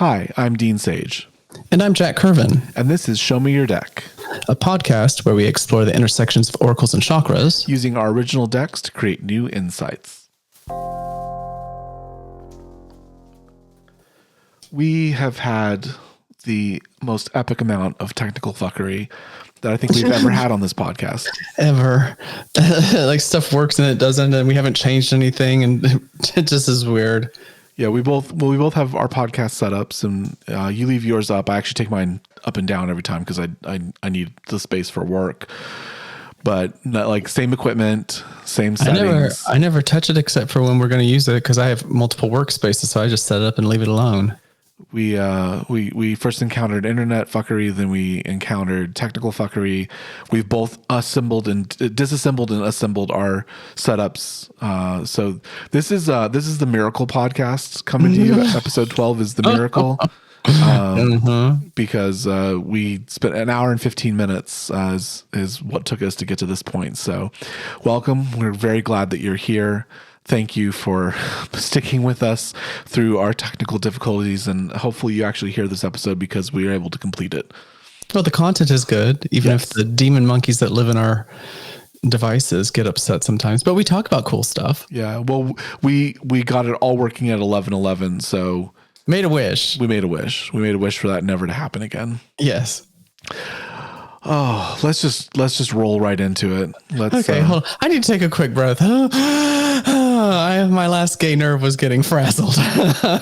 Hi, I'm Dean Sage. And I'm Jack Curvin. And this is Show Me Your Deck, a podcast where we explore the intersections of oracles and chakras, using our original decks to create new insights. We have had the most epic amount of technical fuckery that I think we've ever had on this podcast. Ever. Like stuff works and it doesn't, and we haven't changed anything, and it just is weird. Yeah, we both have our podcast setups, and you leave yours up. I actually take mine up and down every time because I need the space for work. But not like same equipment, same settings. I never touch it except for when we're going to use it because I have multiple workspaces, so I just set it up and leave it alone. We first encountered internet fuckery, then we encountered technical fuckery. We've both assembled and disassembled and assembled our setups. So this is the Miracle podcast coming to you. Episode 12 is the Miracle. Because we spent an hour and 15 minutes is what took us to get to this point. So welcome. We're very glad that you're here. Thank you for sticking with us through our technical difficulties, and hopefully you actually hear this episode because we were able to complete it. Well, the content is good, even if the demon monkeys that live in our devices get upset sometimes, but we talk about cool stuff. Yeah. Well, we got it all working at 11:11, so made a wish. We made a wish for that never to happen again. Yes. Oh, let's just roll right into it. Okay, hold on. I need to take a quick breath. My last gay nerve was getting frazzled.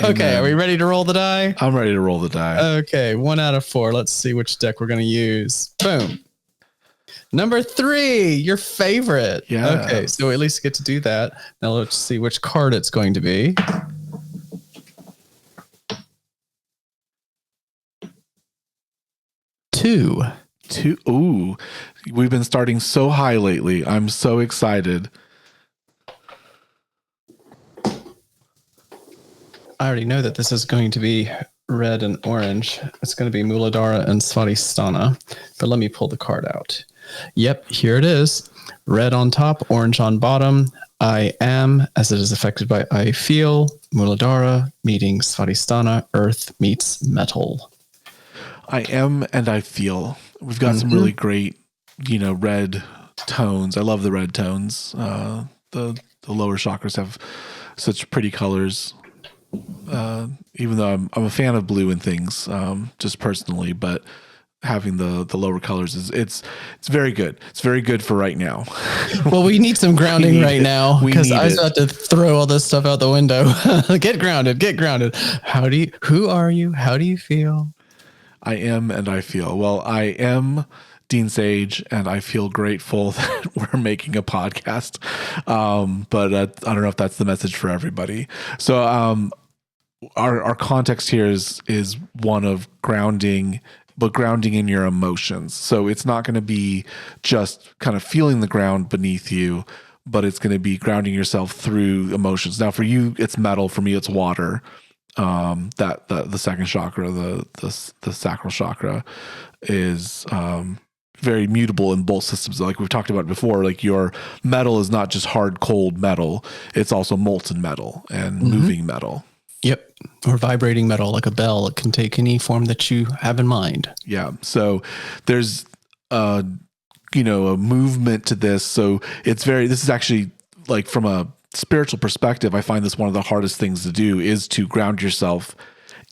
Okay, are we ready to roll the die? I'm ready to roll the die. Okay, 1 out of 4. Let's see which deck we're going to use. Boom. Number 3, your favorite. Yeah. Okay, so we at least get to do that. Now let's see which card it's going to be. Two. Ooh, we've been starting so high lately. I'm so excited. I already know that this is going to be red and orange. It's going to be Muladhara and Svadhisthana. But let me pull the card out. Yep, here it is. Red on top, orange on bottom. I am, as it is affected by I feel. Muladhara meeting Svadhisthana. Earth meets metal. I am and I feel. We've got some really great, red tones. I love the red tones. The lower chakras have such pretty colors. Even though I'm a fan of blue and things, just personally, but having the lower colors it's very good. It's very good for right now. Well, we need some grounding right now because I was about to throw all this stuff out the window. Get grounded. Who are you? How do you feel? I am and I feel. Well, I am Dean Sage, and I feel grateful that we're making a podcast. But I don't know if that's the message for everybody. So our context here is one of grounding, but grounding in your emotions. So it's not going to be just kind of feeling the ground beneath you, but it's going to be grounding yourself through emotions. Now, for you, it's metal. For me, it's water. That the second chakra, the sacral chakra, is very mutable in both systems. Like we've talked about before, like your metal is not just hard, cold metal. It's also molten metal and moving metal. Yep. Or vibrating metal, like a bell. It can take any form that you have in mind. Yeah. So there's, a movement to this. So this is actually like from a spiritual perspective, I find this one of the hardest things to do is to ground yourself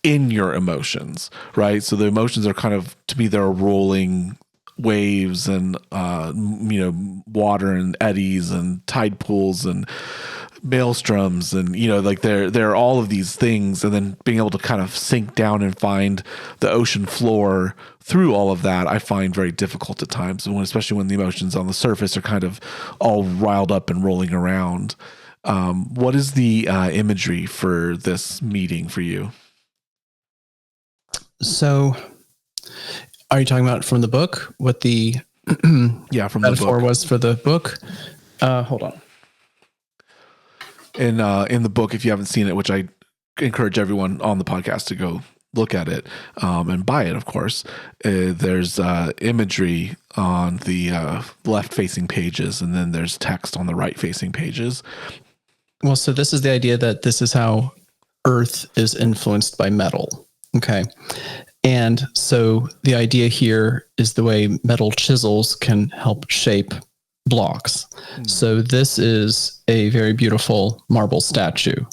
in your emotions, right? So the emotions are kind of, to me, they're rolling waves and, water and eddies and tide pools and maelstroms and, like there are all of these things, and then being able to kind of sink down and find the ocean floor through all of that, I find very difficult at times, and especially when the emotions on the surface are kind of all riled up and rolling around. What is the imagery for this meeting for you? So, are you talking about from the book? What the from metaphor was for the book? Hold on. In the book, if you haven't seen it, which I encourage everyone on the podcast to go look at it and buy it, of course, there's imagery on the left-facing pages, and then there's text on the right-facing pages. Well, so this is the idea that this is how Earth is influenced by metal. Okay. And so the idea here is the way metal chisels can help shape blocks. So this is a very beautiful marble statue.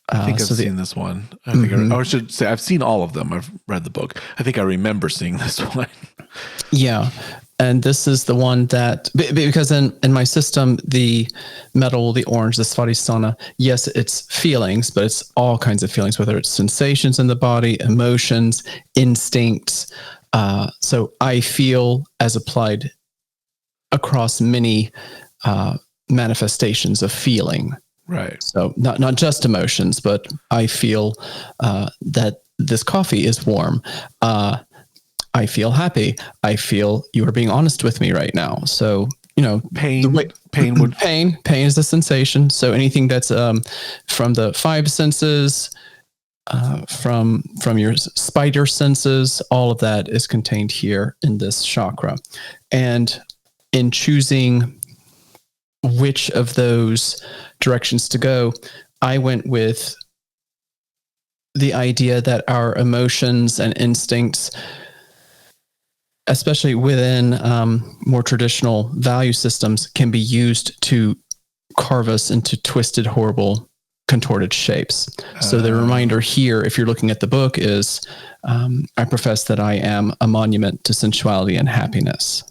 I think I've seen this one. I think I should say I've seen all of them. I've read the book. I think I remember seeing this one. Yeah. And this is the one that, because in my system, the metal, the orange, the Svadhisthana, yes, it's feelings, but it's all kinds of feelings, whether it's sensations in the body, emotions, instincts. So I feel as applied across many manifestations of feeling. Right. So not just emotions, but I feel that this coffee is warm. I feel happy. I feel you are being honest with me right now. So, pain is the sensation. So anything that's from the five senses, from your spider senses, all of that is contained here in this chakra. And in choosing which of those directions to go, I went with the idea that our emotions and instincts, especially within more traditional value systems, can be used to carve us into twisted, horrible, contorted shapes. So the reminder here, if you're looking at the book, is I profess that I am a monument to sensuality and happiness.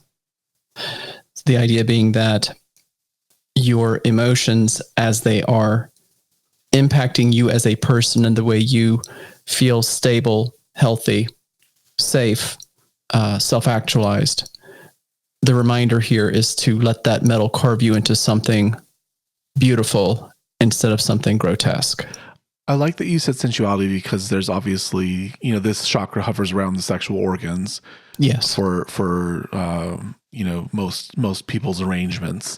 The idea being that your emotions, as they are impacting you as a person and the way you feel stable, healthy, safe, self-actualized, the reminder here is to let that metal carve you into something beautiful instead of something grotesque. I like that you said sensuality, because there's obviously, this chakra hovers around the sexual organs. Yes. For most people's arrangements.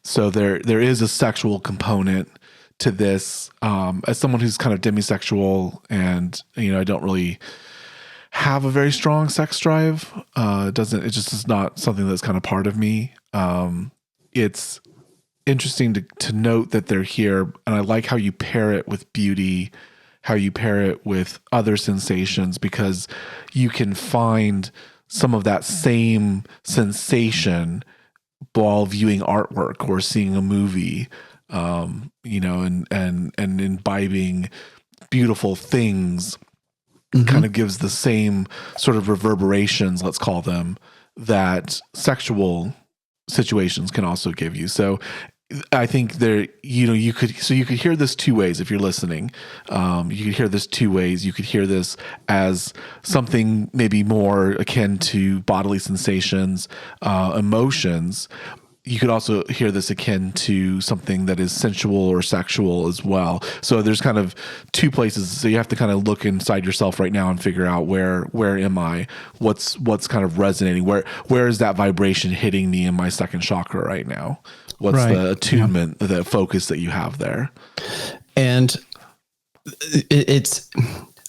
So there is a sexual component to this. As someone who's kind of demisexual, and I don't really have a very strong sex drive. It just is not something that's kind of part of me. It's interesting to note that they're here, and I like how you pair it with beauty, how you pair it with other sensations, because you can find some of that same sensation while viewing artwork or seeing a movie, and imbibing beautiful things. Kind of gives the same sort of reverberations, let's call them, that sexual situations can also give you. So I think you could hear this two ways if you're listening. You could hear this two ways. You could hear this as something maybe more akin to bodily sensations, emotions. You could also hear this akin to something that is sensual or sexual as well. So there's kind of two places. So you have to kind of look inside yourself right now and figure out where am I? What's kind of resonating? Where is that vibration hitting me in my second chakra right now? What's the attunement, the focus that you have there? And it's,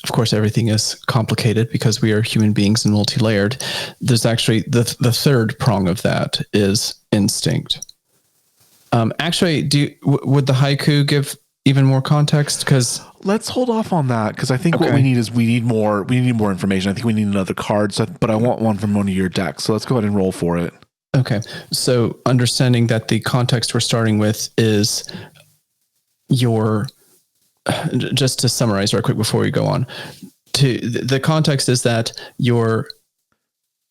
of course, everything is complicated because we are human beings and multi-layered. There's actually the third prong of that is instinct. Actually, would the haiku give even more context? Because let's hold off on that, because I think what we need more information. I think we need another card. But I want one from one of your decks. So let's go ahead and roll for it. Okay. So understanding that the context we're starting with is just to summarize right quick before we go on, the context is that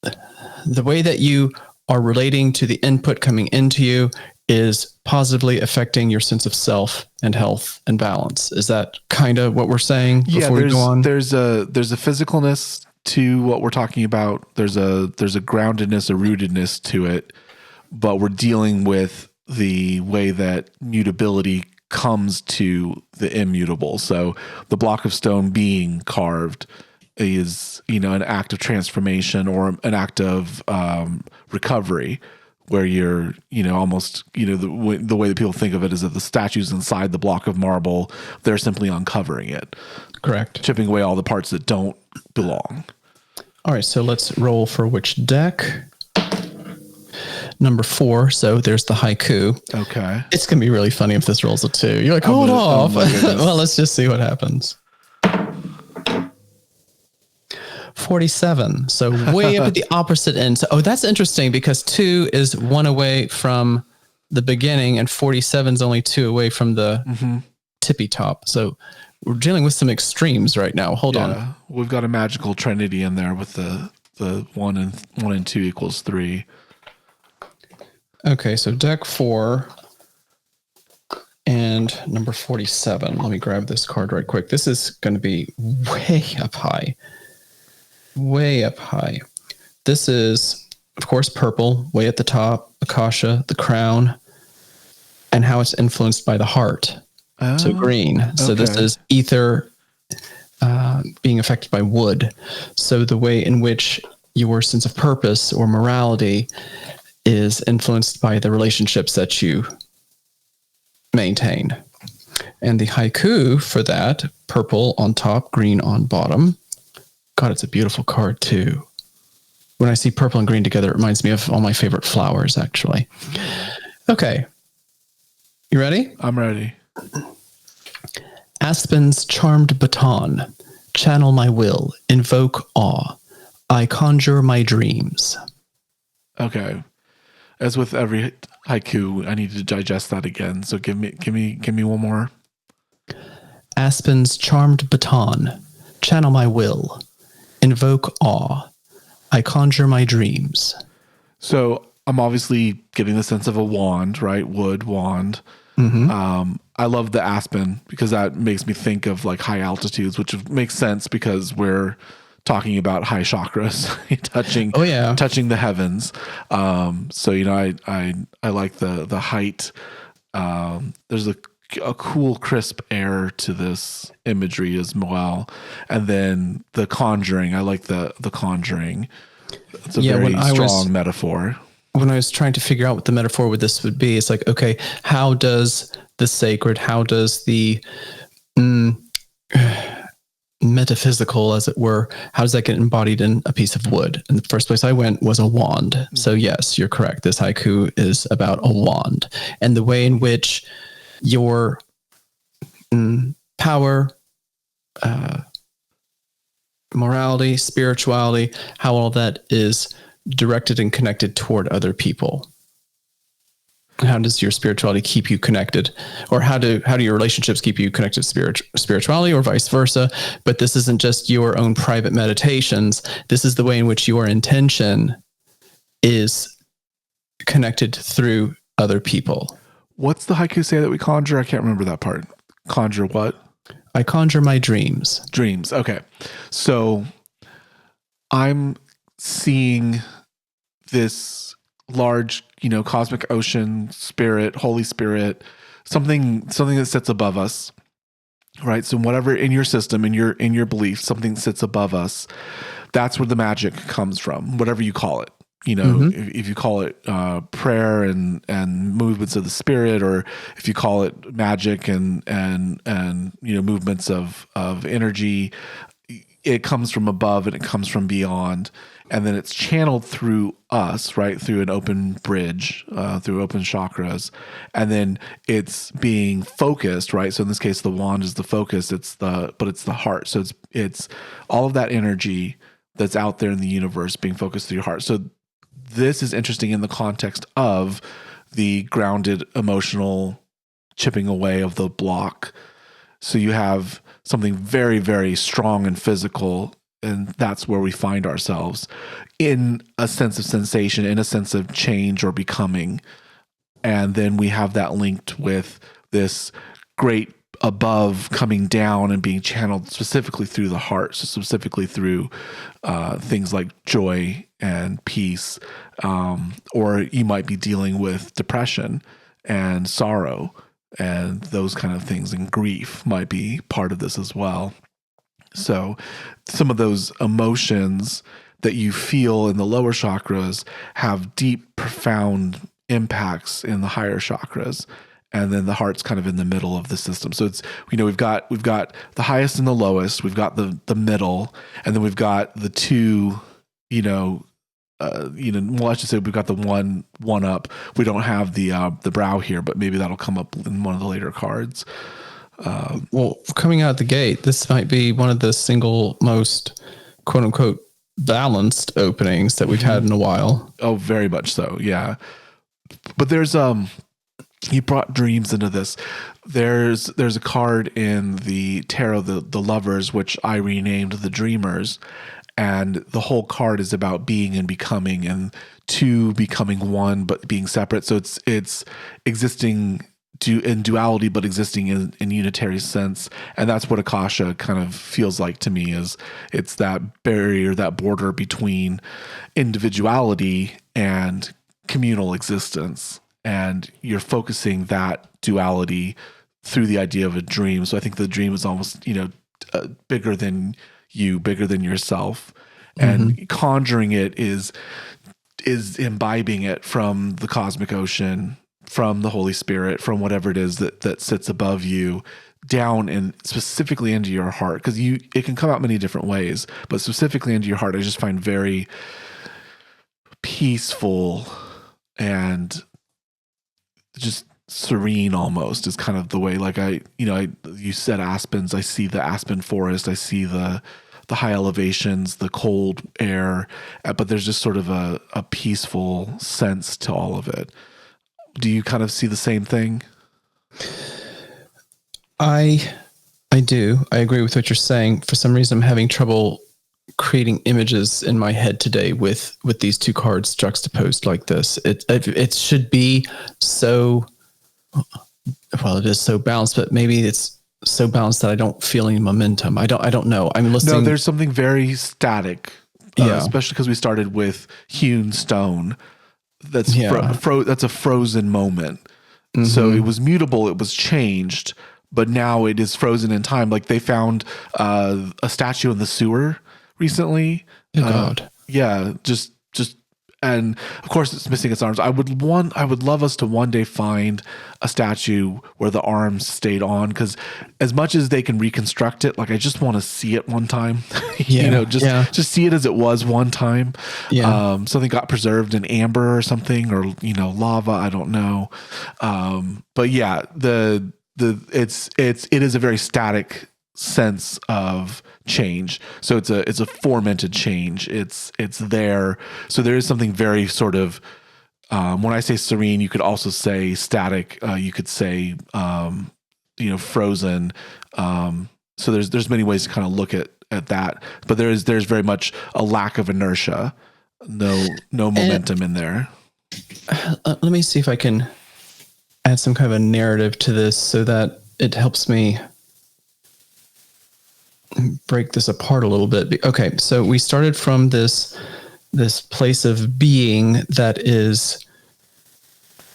the way that you are relating to the input coming into you is positively affecting your sense of self and health and balance. Is that kind of what we're saying before we go on? There's a physicalness to what we're talking about. There's a groundedness, a rootedness to it, but we're dealing with the way that mutability comes to the immutable. So the block of stone being carved is, an act of transformation or an act of recovery, where you're, almost, the way that people think of it is that the statue's inside the block of marble. They're simply uncovering it. Correct. Chipping away all the parts that don't belong. All right, so let's roll for which deck. Number 4, so there's the haiku. Okay. It's going to be really funny if this rolls a 2. You're like, hold off. Well, let's just see what happens. 47. So way up at the opposite end. So, that's interesting because 2 is 1 away from the beginning and 47 is only 2 away from the tippy top. So we're dealing with some extremes right now. Hold on. We've got a magical trinity in there with the 1 and 2 equals 3. Okay, so deck 4 and number 47. Let me grab this card right quick. This is going to be way up high. Way up high. This is, of course, purple, way at the top, Akasha, the crown, and how it's influenced by the heart. So green. So this is ether being affected by wood. So the way in which your sense of purpose or morality is influenced by the relationships that you maintain. And the haiku for that, purple on top, green on bottom. God, it's a beautiful card too. When I see purple and green together, it reminds me of all my favorite flowers, actually. Okay. You ready? I'm ready. Aspen's charmed baton. Channel my will. Invoke awe. I conjure my dreams. Okay. As with every haiku, I need to digest that again. So give me one more. Aspen's charmed baton. Channel my will. Invoke awe. I conjure my dreams. So I'm obviously getting the sense of a wand, right? Wood wand. I love the aspen because that makes me think of like high altitudes, which makes sense because we're talking about high chakras, touching the heavens. So I like the height. There's a cool crisp air to this imagery as well. And then the conjuring, I like the conjuring. It's a very strong metaphor. When I was trying to figure out what the metaphor with this would be, it's like, okay, how does the sacred, how does the metaphysical, as it were, how does that get embodied in a piece of wood? And the first place I went was a wand. So yes, you're correct. This haiku is about a wand and the way in which your power, morality, spirituality, how all that is directed and connected toward other people. How does your spirituality keep you connected, or how do your relationships keep you connected to spirituality, or vice versa? But this isn't just your own private meditations. This is the way in which your intention is connected through other people. What's the haiku say that we conjure? I can't remember that part. Conjure what? I conjure my dreams. Dreams. Okay. So I'm seeing this large, cosmic ocean, spirit, Holy Spirit, something that sits above us, right? So whatever in your system, in your belief, something sits above us. That's where the magic comes from, whatever you call it. If you call it prayer and movements of the spirit, or if you call it magic and movements of energy, it comes from above and it comes from beyond, and then it's channeled through us, right, through an open bridge, through open chakras, and then it's being focused, right. So in this case, the wand is the focus. But it's the heart. So it's all of that energy that's out there in the universe being focused through your heart. So this is interesting in the context of the grounded emotional chipping away of the block. So you have something very, very strong and physical, and that's where we find ourselves in a sense of sensation, in a sense of change or becoming. And then we have that linked with this great above coming down and being channeled specifically through the heart, so specifically through things like joy and peace, or you might be dealing with depression and sorrow and those kind of things, and grief might be part of this as well. So some of those emotions that you feel in the lower chakras have deep, profound impacts in the higher chakras. And then the heart's kind of in the middle of the system. So it's, we've got the highest and the lowest, we've got the middle, and then we've got the two, well, I should say we've got the one up. We don't have the brow here, but maybe that'll come up in one of the later cards. Well, coming out the gate, this might be one of the single most quote unquote balanced openings that we've had in a while. Oh, very much so. Yeah. But there's you brought dreams into this. There's a card in the tarot, the lovers, which I renamed the dreamers, and the whole card is about being and becoming, and two becoming one but being separate. So it's existing in duality but existing in unitary sense, and that's what Akasha kind of feels like to me. Is it's that barrier, that border between individuality and communal existence, and you're focusing that duality through the idea of a dream. So I think the dream is almost, bigger than you, bigger than yourself, and conjuring it is imbibing it from the cosmic ocean, from the Holy Spirit, from whatever it is that sits above you, down and specifically into your heart. Because it can come out many different ways, but specifically into your heart, I just find very peaceful and just serene almost is kind of the way. Like you said aspens, I see the aspen forest, I see the high elevations, the cold air, but there's just sort of a peaceful sense to all of it. Do you kind of see the same thing? I do. I agree with what you're saying. For some reason, I'm having trouble creating images in my head today with these two cards juxtaposed like this. It should be so, well, it is so balanced, but maybe it's so balanced that I don't feel any momentum. I don't know. I'm listening. No, there's something very static, especially because we started with hewn stone. That's that's a frozen moment. Mm-hmm. So it was mutable. It was changed, but now it is frozen in time. Like they found a statue in the sewer recently. Oh God. Yeah. Just, and of course it's missing its arms. I would love us to one day find a statue where the arms stayed on, because as much as they can reconstruct it, like I just want to see it one time. Just see it as it was one time. Yeah. Something got preserved in amber or something, or lava. I don't know. But yeah, it is a very static sense of change. So it's a fomented change. It's there. So there is something very sort of, when I say serene, you could also say static. You could say, frozen. So there's many ways to kind of look at that, but there's very much a lack of inertia, no momentum in there. Let me see if I can add some kind of a narrative to this so that it helps me break this apart a little bit. Okay, so we started from this place of being that is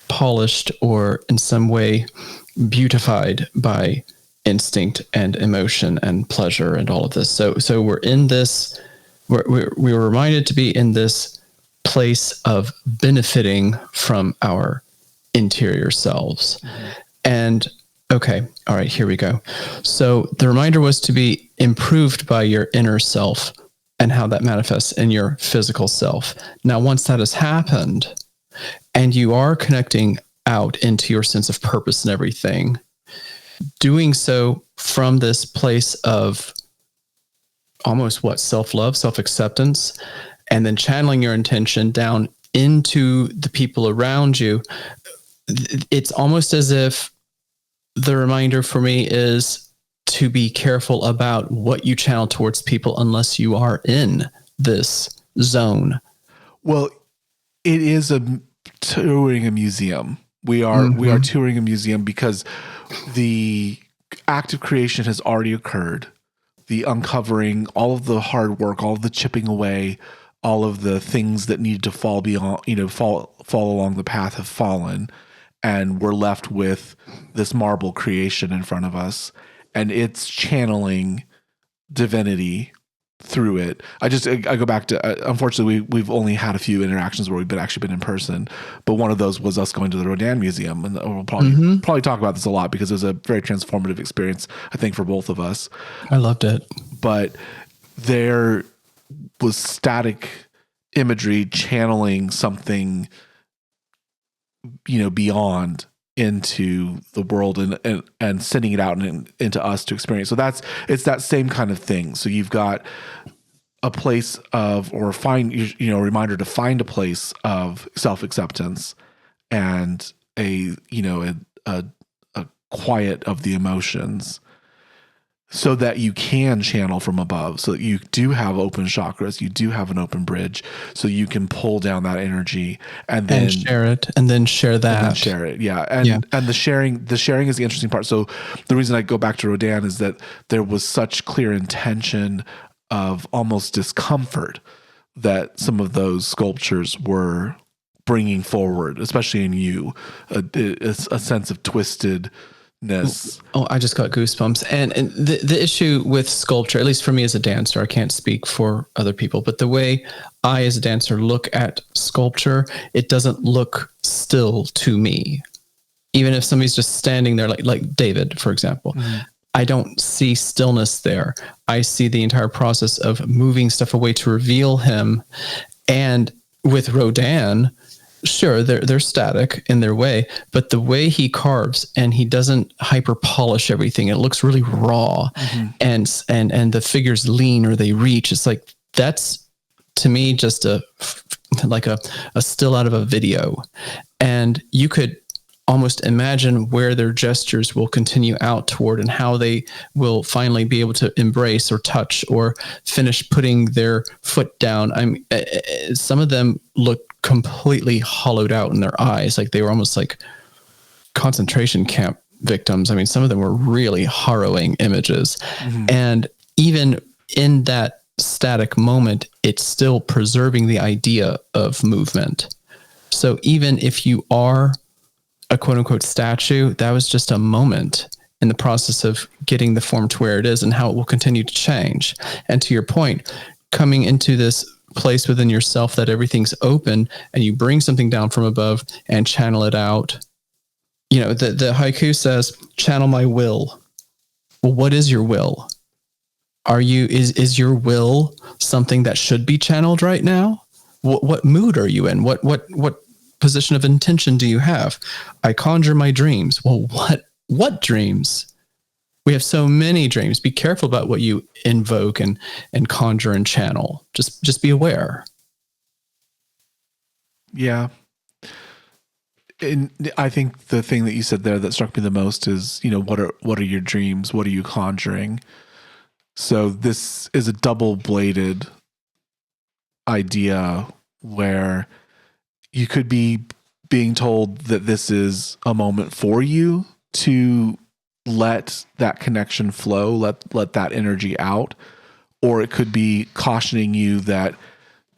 polished or in some way beautified by instinct and emotion and pleasure and all of this. So we're in this. We were reminded to be in this place of benefiting from our interior selves. Mm-hmm. And okay, all right, here we go. So the reminder was to be improved by your inner self and how that manifests in your physical self. Now, once that has happened and you are connecting out into your sense of purpose and everything, doing so from this place of almost self-love, self-acceptance, and then channeling your intention down into the people around you, it's almost as if the reminder for me is to be careful about what you channel towards people unless you are in this zone. Well, it is touring a museum. We are touring a museum because the act of creation has already occurred. The uncovering, all of the hard work, all of the chipping away, all of the things that need to fall along the path have fallen. And we're left with this marble creation in front of us, and it's channeling divinity through it. I go back to, unfortunately, we've only had a few interactions where we've actually been in person, but one of those was us going to the Rodin Museum, and we'll probably talk about this a lot because it was a very transformative experience, I think, for both of us. I loved it. But there was static imagery channeling something beyond into the world and sending it out and into us to experience. So it's that same kind of thing. So you've got a place of, or find, a reminder to find a place of self-acceptance and a quiet of the emotions, so that you can channel from above, so that you do have open chakras, you do have an open bridge, so you can pull down that energy and then share it, and then share that. And then share it. Yeah. And the sharing is the interesting part. So the reason I go back to Rodin is that there was such clear intention of almost discomfort that some of those sculptures were bringing forward, especially in you, a sense of twistedness. Oh, I just got goosebumps. And the issue with sculpture, at least for me as a dancer, I can't speak for other people, but the way I as a dancer look at sculpture, it doesn't look still to me. Even if somebody's just standing there, like David, for example, I don't see stillness there. I see the entire process of moving stuff away to reveal him. And with Rodin, sure, they're static in their way, but the way he carves, and he doesn't hyper polish everything. It looks really raw, and the figures lean or they reach. It's like, that's to me just a still out of a video, and you could almost imagine where their gestures will continue out toward and how they will finally be able to embrace or touch or finish putting their foot down. I mean, some of them look completely hollowed out in their eyes, like they were almost like concentration camp victims. I mean, some of them were really harrowing images. And even in that static moment, it's still preserving the idea of movement. So even if you are a quote unquote statue, that was just a moment in the process of getting the form to where it is and how it will continue to change. And to your point, coming into this place within yourself that everything's open, and you bring something down from above and channel it out. You know, the haiku says, channel my will. Well, what is your will? Is your will something that should be channeled right now? What mood are you in? What position of intention do you have? I conjure my dreams. Well, what dreams? We have so many dreams. Be careful about what you invoke and conjure and channel. Just be aware. Yeah. And I think the thing that you said there that struck me the most is, what are your dreams? What are you conjuring? So this is a double-bladed idea where you could be being told that this is a moment for you to let that connection flow, let that energy out, or it could be cautioning you that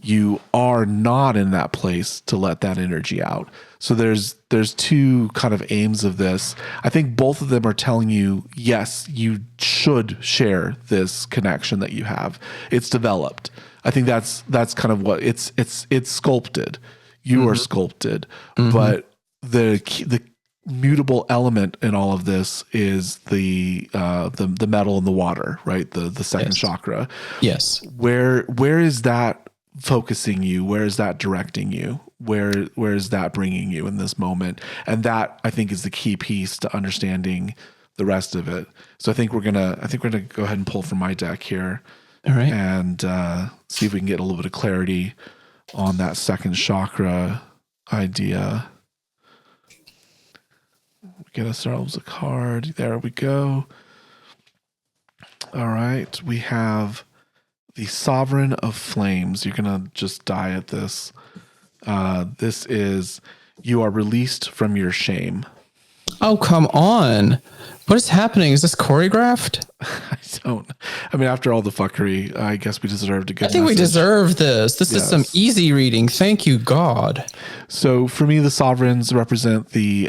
you are not in that place to let that energy out. So there's two kind of aims of this. I think both of them are telling you, yes, you should share this connection that you have. It's developed. I think that's kind of what it's sculpted. You are sculpted, but the mutable element in all of this is the metal in the water, right? The second chakra. Yes. Where is that focusing you? Where is that directing you? Where is that bringing you in this moment? And that, I think, is the key piece to understanding the rest of it. So I think we're gonna go ahead and pull from my deck here. All right. And see if we can get a little bit of clarity on that second chakra idea. Get ourselves a card. There we go. All right. We have the Sovereign of Flames. You're going to just die at this. This is, you are released from your shame. Oh, come on. What is happening? Is this choreographed? I mean, after all the fuckery, I guess we deserve to get. I think we deserve this. This is some easy reading. Thank you, God. So for me, the sovereigns represent the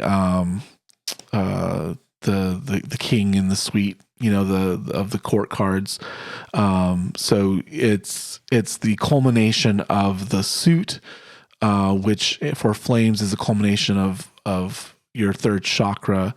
king in the suite, of the court cards. So it's the culmination of the suit, which for flames is a culmination of your third chakra,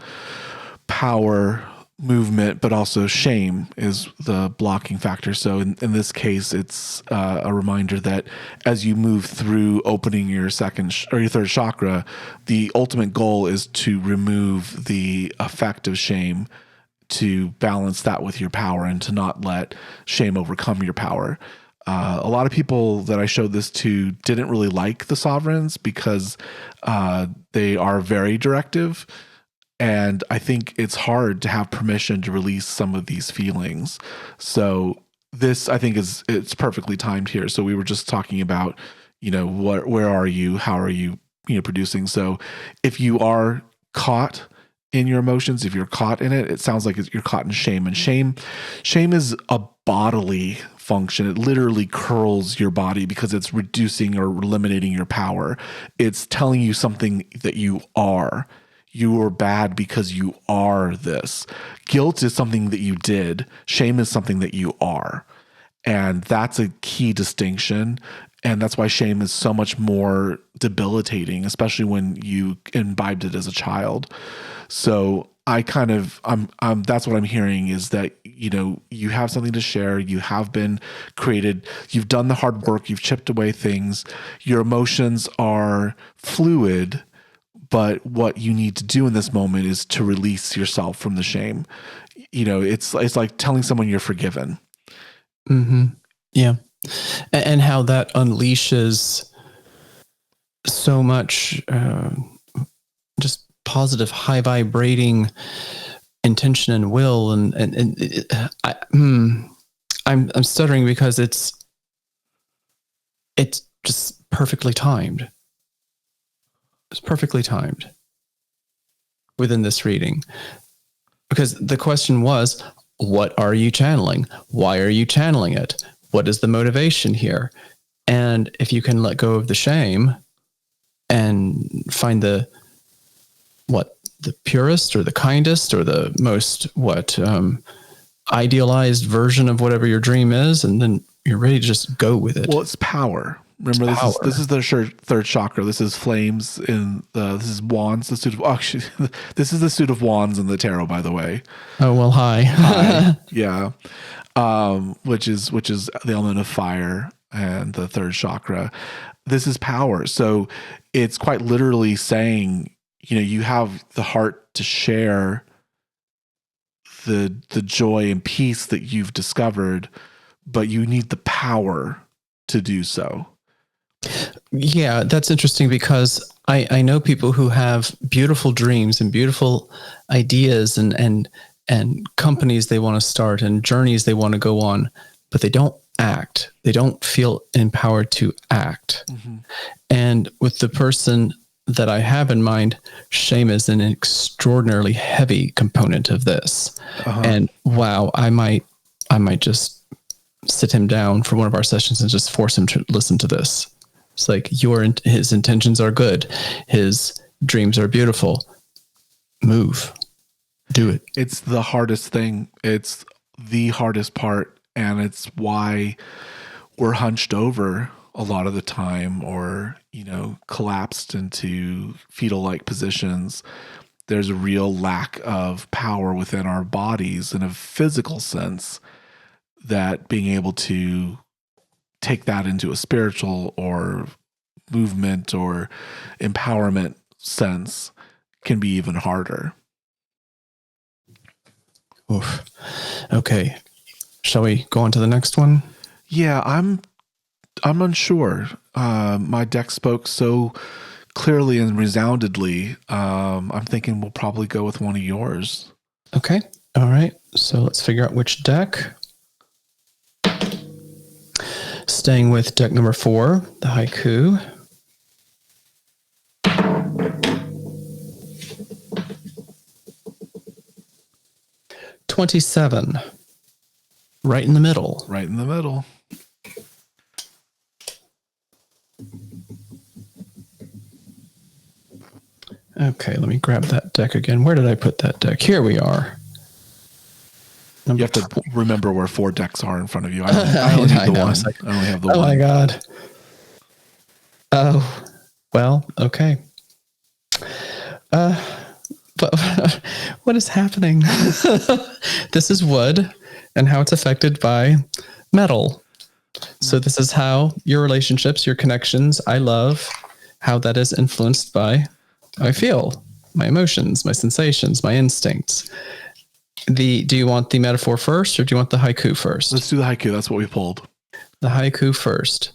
power, movement, but also shame is the blocking factor. So in this case, it's a reminder that as you move through opening your second or your third chakra, the ultimate goal is to remove the effect of shame, to balance that with your power and to not let shame overcome your power. A lot of people that I showed this to didn't really like the sovereigns because they are very directive. And I think it's hard to have permission to release some of these feelings. So this, I think, it's perfectly timed here. So we were just talking about, where are you? How are you, producing? So if you are caught in your emotions, if you're caught in it, it sounds like you're caught in shame. And shame is a bodily function. It literally curls your body because it's reducing or eliminating your power. It's telling you something that you are. You are bad because you are this. Guilt is something that you did. Shame is something that you are. And that's a key distinction. And that's why shame is so much more debilitating, especially when you imbibed it as a child. So that's what I'm hearing is that, you have something to share. You have been created. You've done the hard work. You've chipped away things. Your emotions are fluid. But what you need to do in this moment is to release yourself from the shame. It's like telling someone you're forgiven. Mm-hmm. Yeah. And how that unleashes so much just positive, high vibrating intention and will. I'm stuttering because it's just perfectly timed. It's perfectly timed within this reading, because the question was, what are you channeling? Why are you channeling it? What is the motivation here? And if you can let go of the shame and find the purest or the kindest or the most idealized version of whatever your dream is, and then you're ready to just go with it. Well, it's power. Remember, this is the third chakra. This is flames this is wands. This is the suit of wands in the tarot, by the way. Oh well, hi. Yeah, which is the element of fire and the third chakra. This is power. So it's quite literally saying, you have the heart to share the joy and peace that you've discovered, but you need the power to do so. Yeah, that's interesting because I know people who have beautiful dreams and beautiful ideas and companies they want to start and journeys they want to go on, but they don't act. They don't feel empowered to act. Mm-hmm. And with the person that I have in mind, shame is an extraordinarily heavy component of this. Uh-huh. And wow, I might just sit him down for one of our sessions and just force him to listen to this. It's like his intentions are good. His dreams are beautiful. Move. Do it. It's the hardest thing. It's the hardest part. And it's why we're hunched over a lot of the time or, collapsed into fetal-like positions. There's a real lack of power within our bodies in a physical sense that being able to take that into a spiritual or movement or empowerment sense can be even harder. Oof. Okay. Shall we go on to the next one? Yeah, I'm unsure. My deck spoke so clearly and resoundedly. I'm thinking we'll probably go with one of yours. Okay. All right. So let's figure out which deck. Staying with deck number 4, the haiku. $27. Right in the middle. Right in the middle. Okay, let me grab that deck again. Where did I put that deck? Here we are. You have to remember where 4 decks are in front of you. I only need the one. I only have the one. Oh my God. Oh, well, okay. But what is happening? This is wood and how it's affected by metal. So this is how your relationships, your connections, I love, how that is influenced by how I feel, my emotions, my sensations, my instincts. Do you want the metaphor first or do you want the haiku first? Let's do the haiku. That's what we pulled. The haiku first.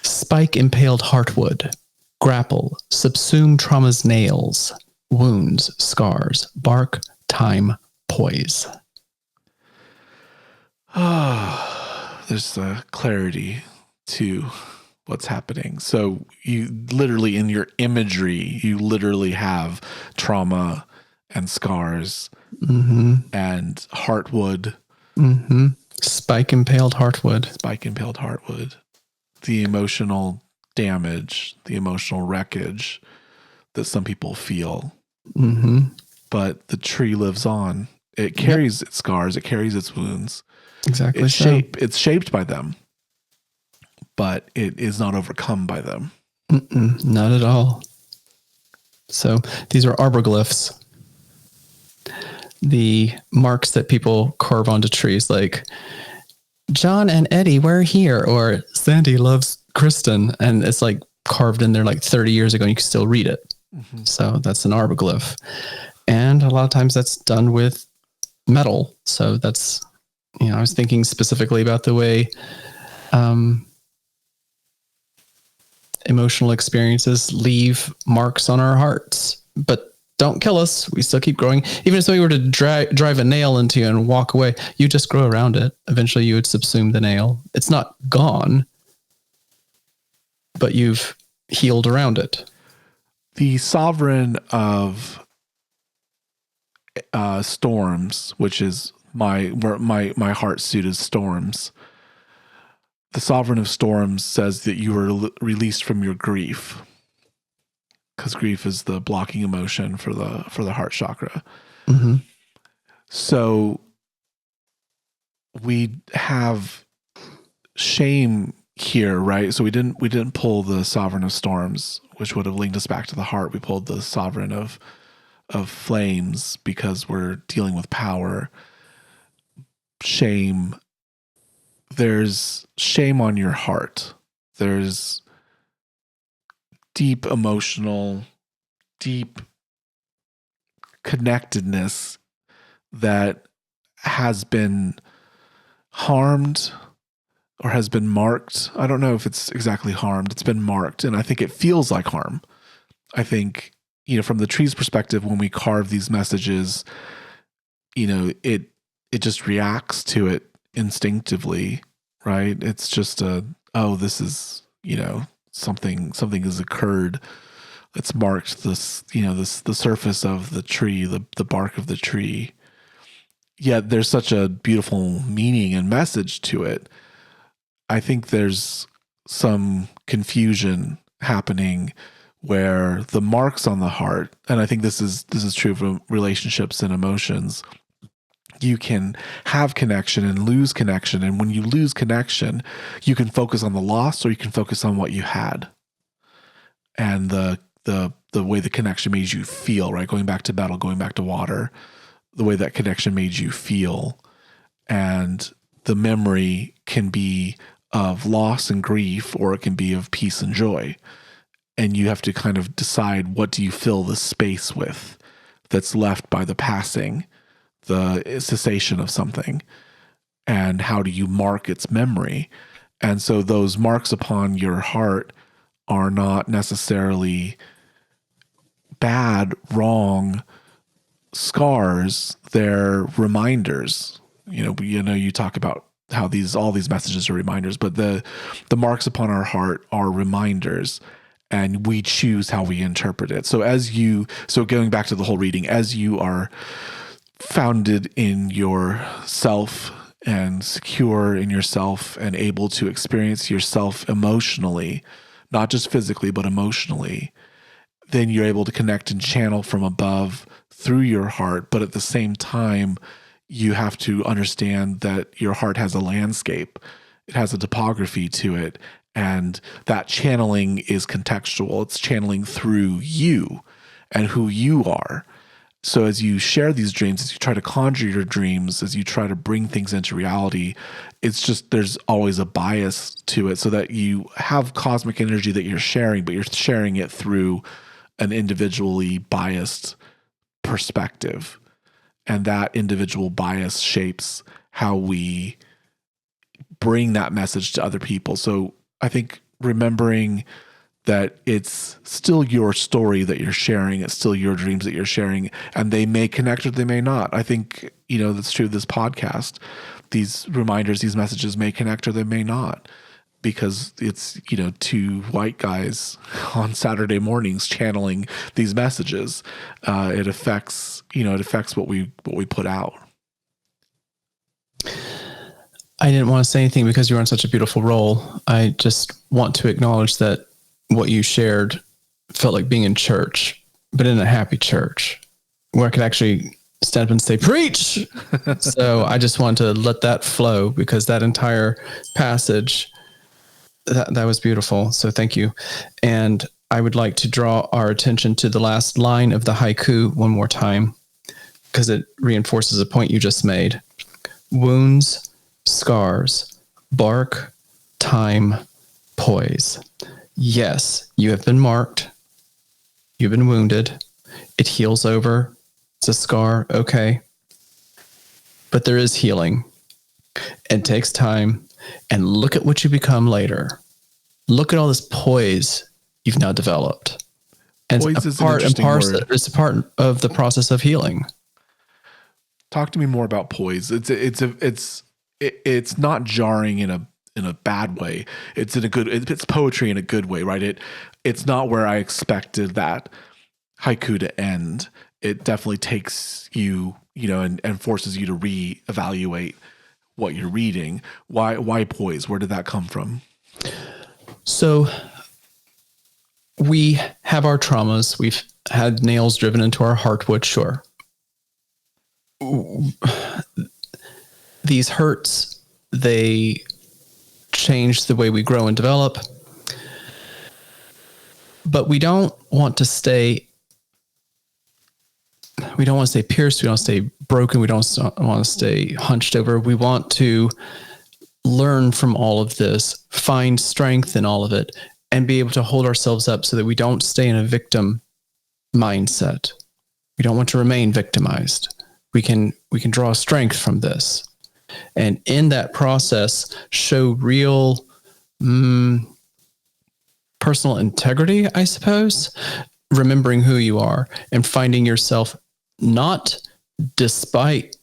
Spike impaled heartwood. Grapple. Subsume trauma's nails. Wounds, scars. Bark, time, poise. There's a clarity to what's happening. So you literally, in your imagery, you literally have trauma and scars and heartwood. Spike impaled heartwood. Spike impaled heartwood. The emotional damage, the emotional wreckage that some people feel. But the tree lives on. It carries its scars. It carries its wounds. Exactly. It's shaped by them, but it is not overcome by them. Not at all. So these are arborglyphs. The marks that people carve onto trees, like John and Eddie, we're here, or Sandy loves Kristen, and it's like carved in there like 30 years ago, and you can still read it. So that's an arborglyph. And a lot of times that's done with metal. So that's, I was thinking specifically about the way emotional experiences leave marks on our hearts, but don't kill us. We still keep growing. Even if somebody were to drive a nail into you and walk away, you just grow around it. Eventually you would subsume the nail. It's not gone, but you've healed around it. The sovereign of storms, which is my heart suit is storms. The sovereign of storms says that you were released from your grief, because grief is the blocking emotion for the heart chakra. So we have shame here, right? So we didn't pull the sovereign of storms, which would have linked us back to the heart. We pulled the sovereign of flames because we're dealing with power. Shame. There's shame on your heart. There's deep emotional, deep connectedness that has been harmed or has been marked. I don't know if it's exactly harmed. It's been marked, and I think it feels like harm. I think, from the tree's perspective, when we carve these messages, it just reacts to it instinctively, right? It's just this is, something has occurred. It's marked this, the surface of the tree, the bark of the tree. Yet there's such a beautiful meaning and message to it. I think there's some confusion happening where the marks on the heart, and I think this is true for relationships and emotions. You can have connection and lose connection. And when you lose connection, you can focus on the loss or you can focus on what you had. And the way the connection made you feel, right? Going back to metal, going back to water, the way that connection made you feel. And the memory can be of loss and grief, or it can be of peace and joy. And you have to kind of decide, what do you fill the space with that's left by the passing, the cessation of something, and how do you mark its memory? And so those marks upon your heart are not necessarily bad, wrong scars. They're reminders. You talk about how all these messages are reminders, but the marks upon our heart are reminders, and we choose how we interpret it. So going back to the whole reading, as you are founded in yourself and secure in yourself and able to experience yourself emotionally, not just physically, but emotionally, then you're able to connect and channel from above through your heart. But at the same time, you have to understand that your heart has a landscape. It has a topography to it. And that channeling is contextual. It's channeling through you and who you are. So as you share these dreams, as you try to conjure your dreams, as you try to bring things into reality, it's just, there's always a bias to it, so that you have cosmic energy that you're sharing, but you're sharing it through an individually biased perspective. And that individual bias shapes how we bring that message to other people. So I think remembering that it's still your story that you're sharing, it's still your dreams that you're sharing, and they may connect or they may not. I think, that's true of this podcast. These reminders, these messages may connect or they may not, because it's, two white guys on Saturday mornings channeling these messages. It affects what we put out. I didn't want to say anything because you were on such a beautiful role. I just want to acknowledge that what you shared felt like being in church, but in a happy church where I could actually stand up and say, preach. So I just want to let that flow, because that entire passage, that was beautiful. So thank you. And I would like to draw our attention to the last line of the haiku one more time, because it reinforces a point you just made. Wounds, scars, bark, time, poise. Yes, you have been marked. You've been wounded. It heals over. It's a scar. Okay. But there is healing. It takes time. And look at what you become later. Look at all this poise you've now developed. And Poise it's a part of the process of healing. Talk to me more about poise. It's not jarring in a bad way. It's poetry in a good way, right? It's not where I expected that haiku to end. It definitely takes you, and forces you to reevaluate what you're reading. Why poise? Where did that come from? So we have our traumas. We've had nails driven into our heartwood, sure. These hurts, they change the way we grow and develop. But we don't want to stay pierced. We don't want to stay broken. We don't want to stay hunched over. We want to learn from all of this, find strength in all of it, and be able to hold ourselves up so that we don't stay in a victim mindset. We don't want to remain victimized. We can draw strength from this. And in that process, show real personal integrity, I suppose, remembering who you are and finding yourself not despite,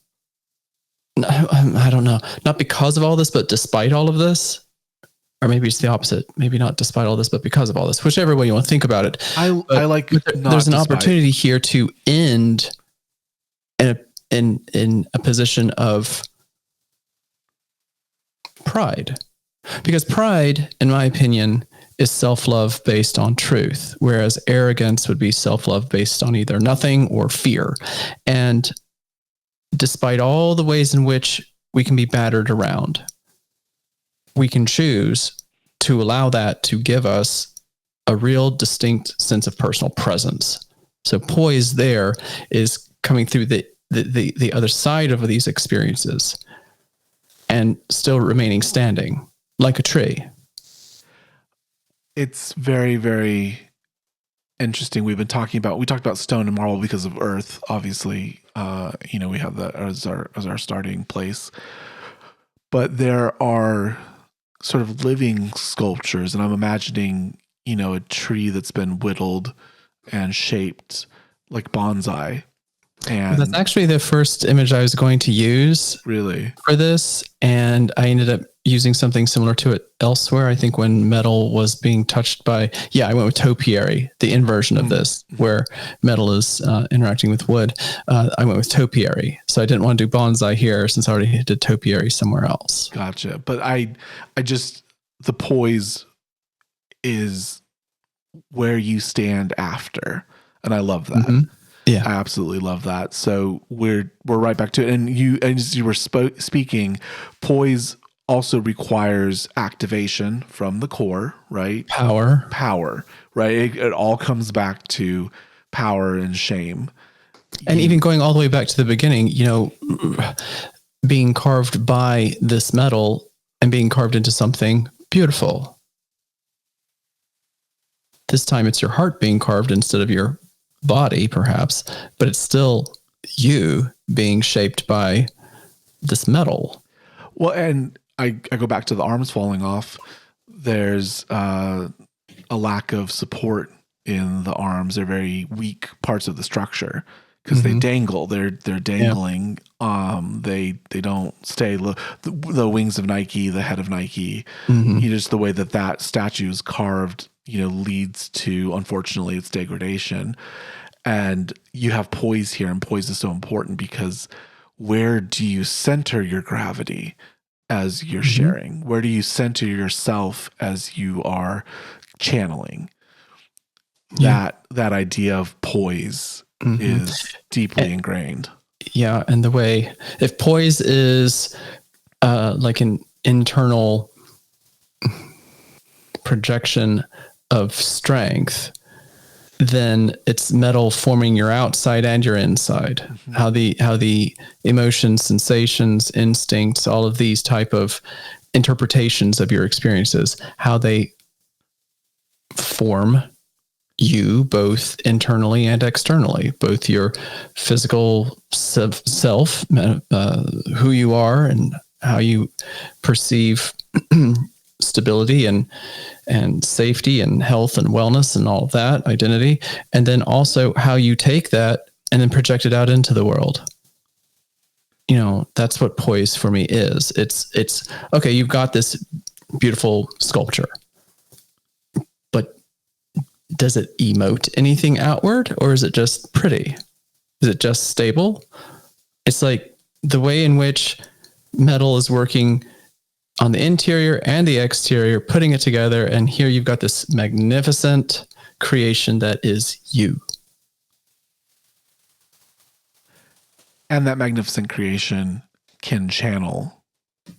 I don't know, not because of all this, but despite all of this. Or maybe it's the opposite. Maybe not despite all this, but because of all this. Whichever way you want to think about it. I like. There's an opportunity here to end in a position of pride, because pride, in my opinion, is self-love based on truth, whereas arrogance would be self-love based on either nothing or fear. And despite all the ways in which we can be battered around, we can choose to allow that to give us a real distinct sense of personal presence. So poise there is coming through the other side of these experiences and still remaining standing like a tree. It's very, very interesting. We talked about stone and marble because of earth, obviously. We have that as our starting place. But there are sort of living sculptures, and I'm imagining, a tree that's been whittled and shaped like bonsai. And that's actually the first image I was going to use really for this. And I ended up using something similar to it elsewhere. I think when metal was being touched by, I went with topiary, the inversion of this, where metal is interacting with wood. I went with topiary. So I didn't want to do bonsai here since I already did topiary somewhere else. Gotcha. But I just, the poise is where you stand after. And I love that. Mm-hmm. Yeah, I absolutely love that. So we're right back to it. And as you were speaking, poise also requires activation from the core, right? Power, right? It all comes back to power and shame. And even going all the way back to the beginning, being carved by this metal and being carved into something beautiful. This time it's your heart being carved instead of your body, perhaps, but it's still you being shaped by this metal. Well, and I go back to the arms falling off. There's a lack of support in the arms. They're very weak parts of the structure because they dangle. They're dangling. They don't stay. The wings of Nike, the head of Nike. Just the way that statue is carved, leads to, unfortunately, its degradation. And you have poise here, and poise is so important because where do you center your gravity as you're sharing? Where do you center yourself as you are channeling? That idea of poise is deeply ingrained. Yeah, and the way, if poise is like an internal projection of strength, then it's metal forming your outside and your inside. How the emotions, sensations, instincts, all of these type of interpretations of your experiences, how they form you both internally and externally, both your physical self, who you are and how you perceive stability and safety and health and wellness and all of that, identity, and then also how you take that and then project it out into the world. That's what poise for me is. It's okay, you've got this beautiful sculpture, but does it emote anything outward, or is it just pretty? Is it just stable? It's like the way in which metal is working on the interior and the exterior, putting it together, and here you've got this magnificent creation that is you. And that magnificent creation can channel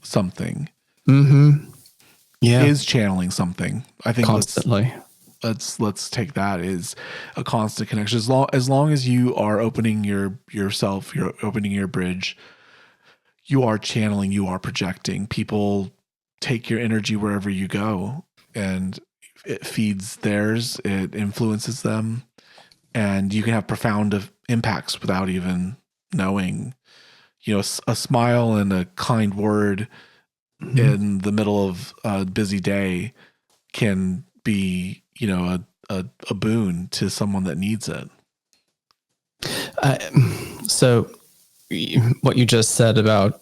something. Yeah. Is channeling something. I think constantly. Let's take that as a constant connection. As long as you are opening yourself, you're opening your bridge, you are channeling, you are projecting. People take your energy wherever you go, and it feeds theirs, it influences them, and you can have profound impacts without even knowing. A smile and a kind word in the middle of a busy day can be, a boon to someone that needs it. So what you just said about,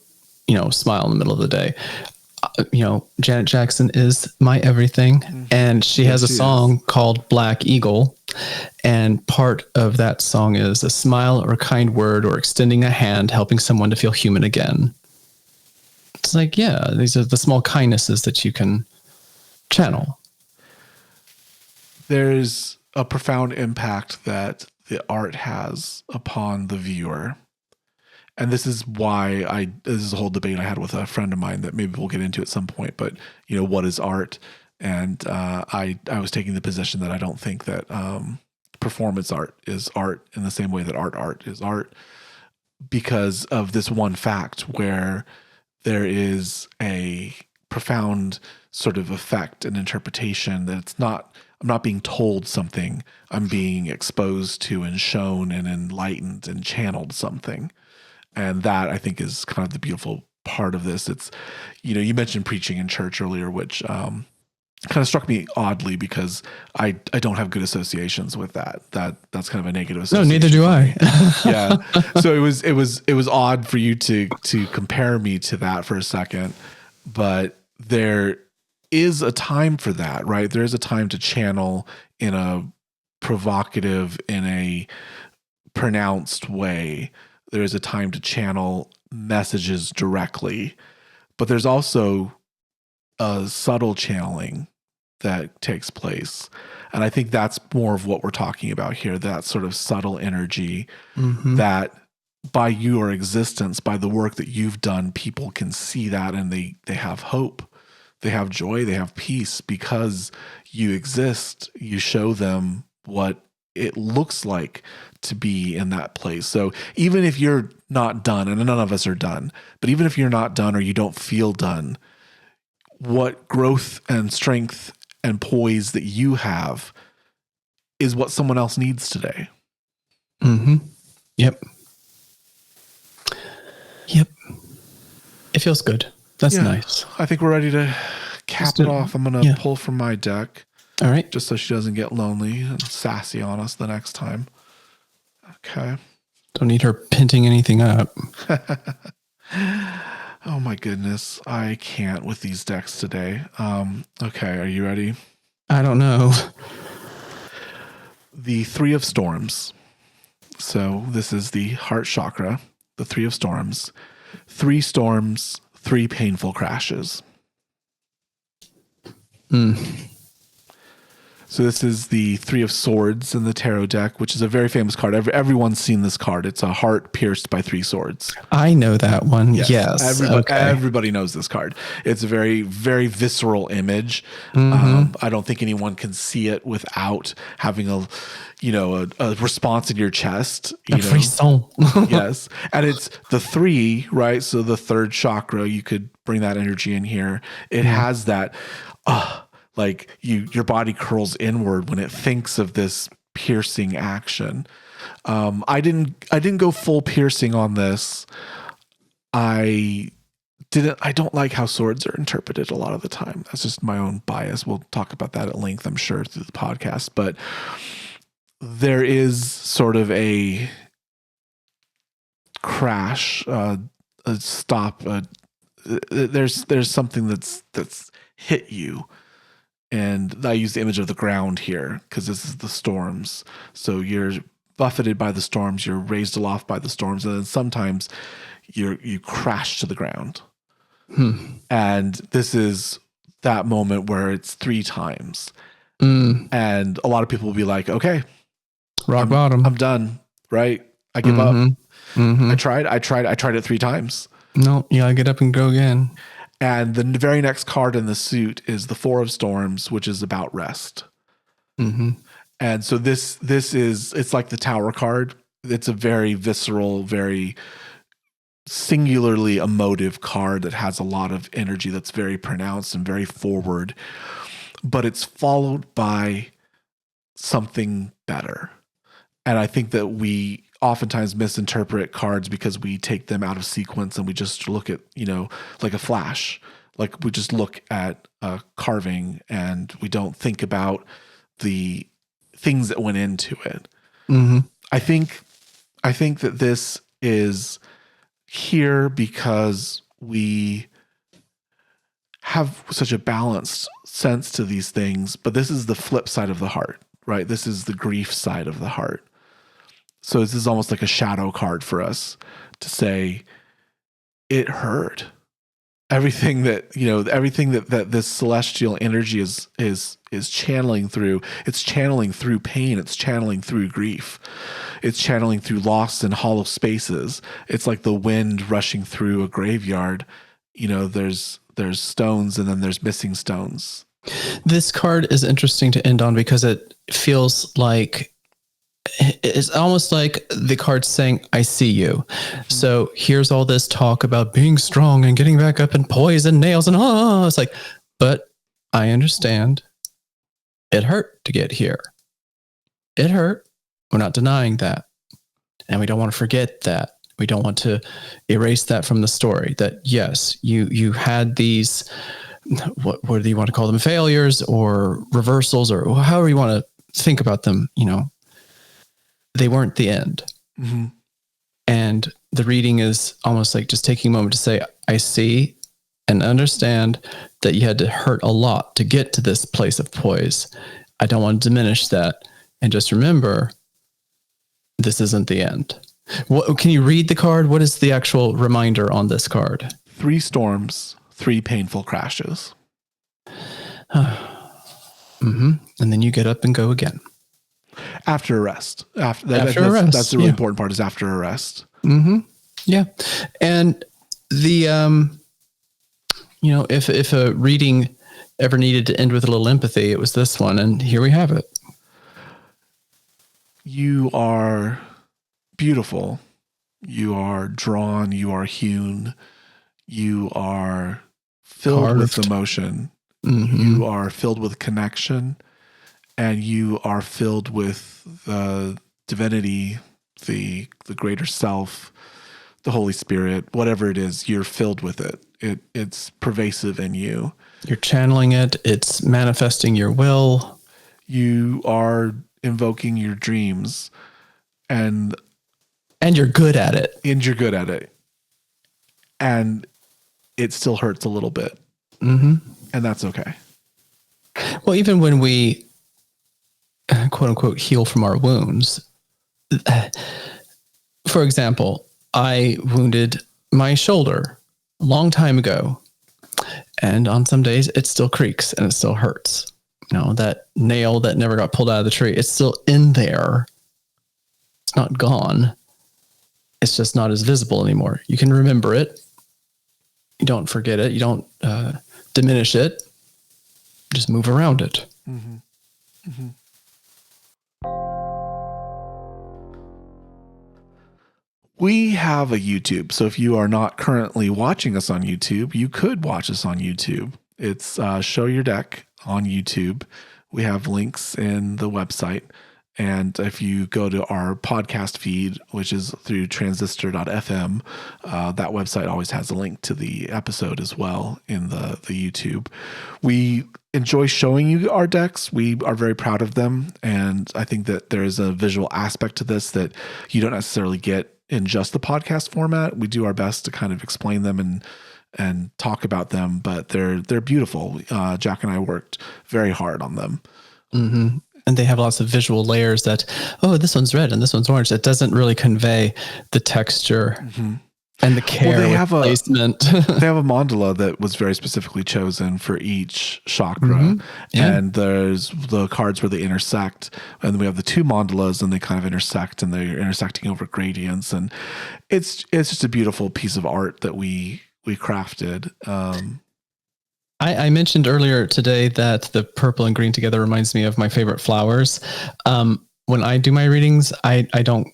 smile in the middle of the day, Janet Jackson is my everything. And she has a song called Black Eagle. And part of that song is a smile or a kind word or extending a hand, helping someone to feel human again. It's like, yeah, these are the small kindnesses that you can channel. There's a profound impact that the art has upon the viewer. And this is why this is a whole debate I had with a friend of mine that maybe we'll get into at some point, but what is art? And I was taking the position that I don't think that performance art is art in the same way that art is art, because of this one fact where there is a profound sort of effect and interpretation that I'm not being told something, I'm being exposed to and shown and enlightened and channeled something. And that, I think, is kind of the beautiful part of this. It's, you mentioned preaching in church earlier, which kind of struck me oddly because I don't have good associations with that. That's kind of a negative association. No, neither do I. Yeah. So it was odd for you to compare me to that for a second, but there is a time for that, right? There is a time to channel in a provocative, in a pronounced way. There is a time to channel messages directly, but there's also a subtle channeling that takes place. And I think that's more of what we're talking about here, that sort of subtle energy that by your existence, by the work that you've done, people can see that and they have hope, they have joy, they have peace because you exist. You show them what it looks like to be in that place. So even if you're not done, and none of us are done, but even if you're not done or you don't feel done, what growth and strength and poise that you have is what someone else needs today. Yep. It feels good. That's nice. I think we're ready to cap it off. I'm going to pull from my deck. All right. Just so she doesn't get lonely and sassy on us the next time. Okay. Don't need her pinting anything up. Oh my goodness. I can't with these decks today. Okay. Are you ready? I don't know. The Three of Storms. So this is the heart chakra, the Three of Storms. 3 storms, 3 painful crashes. So this is the Three of Swords in the tarot deck, which is a very famous card. Everyone's seen this card. It's a heart pierced by 3 swords. I know that one. Yes. Everybody knows this card. It's a very, very visceral image. I don't think anyone can see it without having a response in your chest. Frisson. Yes. And it's the 3, right? So the third chakra, you could bring that energy in here. It has that, like your body curls inward when it thinks of this piercing action. I didn't go full piercing on this. I don't like how swords are interpreted a lot of the time. That's just my own bias. We'll talk about that at length, I'm sure, through the podcast. But there is sort of a crash, a stop. There's something that's hit you. And I use the image of the ground here because this is the storms. So you're buffeted by the storms, you're raised aloft by the storms, and then sometimes you crash to the ground. And this is that moment where it's 3 times. And a lot of people will be like, okay, rock bottom. I'm done, right? I give up. I tried it 3 times. No, you gotta get up and go again. And the very next card in the suit is the 4 of Storms, which is about rest. And so this is, it's like the Tower card. It's a very visceral, very singularly emotive card that has a lot of energy that's very pronounced and very forward. But it's followed by something better. And I think that we oftentimes misinterpret cards because we take them out of sequence and we just look at, like a flash, like we just look at a carving and we don't think about the things that went into it. I think that this is here because we have such a balanced sense to these things, but this is the flip side of the heart, right? This is the grief side of the heart. So this is almost like a shadow card for us to say, it hurt. Everything that this celestial energy is channeling through. It's channeling through pain. It's channeling through grief. It's channeling through loss and hollow spaces. It's like the wind rushing through a graveyard. There's stones and then there's missing stones. This card is interesting to end on because it feels like it's almost like the card's saying, I see you. So here's all this talk about being strong and getting back up and poise and nails and it's like, but I understand it hurt to get here. It hurt. We're not denying that. And we don't want to forget that. We don't want to erase that from the story that yes, you had these, what do you want to call them? Failures or reversals or however you want to think about them, they weren't the end. And the reading is almost like just taking a moment to say, I see and understand that you had to hurt a lot to get to this place of poise. I don't want to diminish that. And just remember, this isn't the end. Can you read the card? What is the actual reminder on this card? 3 storms, 3 painful crashes. And then you get up and go again. After a rest. After arrest. That's the really important part, is after a rest. Yeah. And the, if a reading ever needed to end with a little empathy, it was this one. And here we have it. You are beautiful. You are drawn. You are hewn. You are filled with emotion. You are filled with connection. And you are filled with the divinity, the greater self, the Holy Spirit, whatever it is, you're filled with it. It's pervasive in you. You're channeling it. It's manifesting your will. You are invoking your dreams, and you're good at it. And you're good at it. And it still hurts a little bit. Mm-hmm. And that's okay. Well, even when we, quote unquote, heal from our wounds, for example, I wounded my shoulder a long time ago. And on some days it still creaks and it still hurts. You know, that nail that never got pulled out of the tree, it's still in there. It's not gone. It's just not as visible anymore. You can remember it. You don't forget it. You don't diminish it. Just move around it. Mm-hmm. Mm-hmm. We have a YouTube. So if you are not currently watching us on YouTube, you could watch us on YouTube. It's Show Your Deck on YouTube. We have links in the website. And if you go to our podcast feed, which is through transistor.fm, that website always has a link to the episode as well in the YouTube. We enjoy showing you our decks. We are very proud of them. And I think that there is a visual aspect to this that you don't necessarily get in just the podcast format. We do our best to kind of explain them and talk about them, but they're beautiful. Jack and I worked very hard on them. Mm-hmm. And they have lots of visual layers that, oh, this one's red and this one's orange. It doesn't really convey the texture and the care with placement. They have a mandala that was very specifically chosen for each chakra. And there's the cards where they intersect. And then we have the two mandalas and they kind of intersect and they're intersecting over gradients. And it's just a beautiful piece of art that we crafted. I mentioned earlier today that the purple and green together reminds me of my favorite flowers. When I do my readings, I don't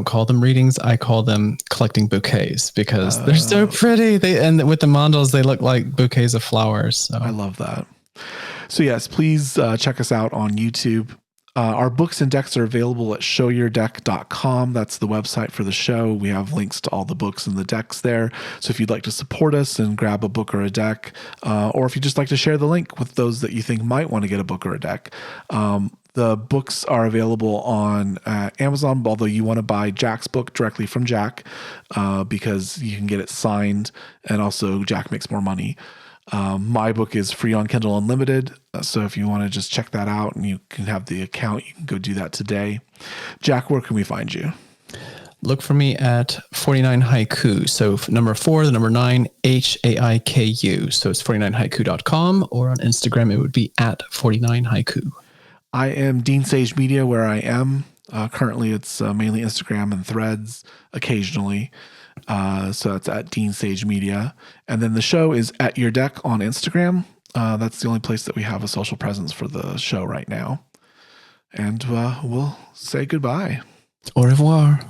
call them readings. I call them collecting bouquets because they're so pretty. And with the mandalas, they look like bouquets of flowers. So. I love that. So yes, please check us out on YouTube. Our books and decks are available at showyourdeck.com. That's the website for the show. We have links to all the books and the decks there. So if you'd like to support us and grab a book or a deck, or if you just like to share the link with those that you think might want to get a book or a deck, the books are available on Amazon, although you want to buy Jack's book directly from Jack because you can get it signed, and also Jack makes more money. My book is free on Kindle Unlimited. So if you want to just check that out and you can have the account, you can go do that today. Jack, where can we find you? Look for me at 49 Haiku. So number 4, the number 9, HAIKU. So it's 49haiku.com, or on Instagram, it would be at 49 Haiku. I am Dean Sage Media, where I am. Currently, it's mainly Instagram and Threads occasionally. So that's at Dean Sage Media. And then the show is At Your Deck on Instagram. That's the only place that we have a social presence for the show right now. And we'll say goodbye. Au revoir.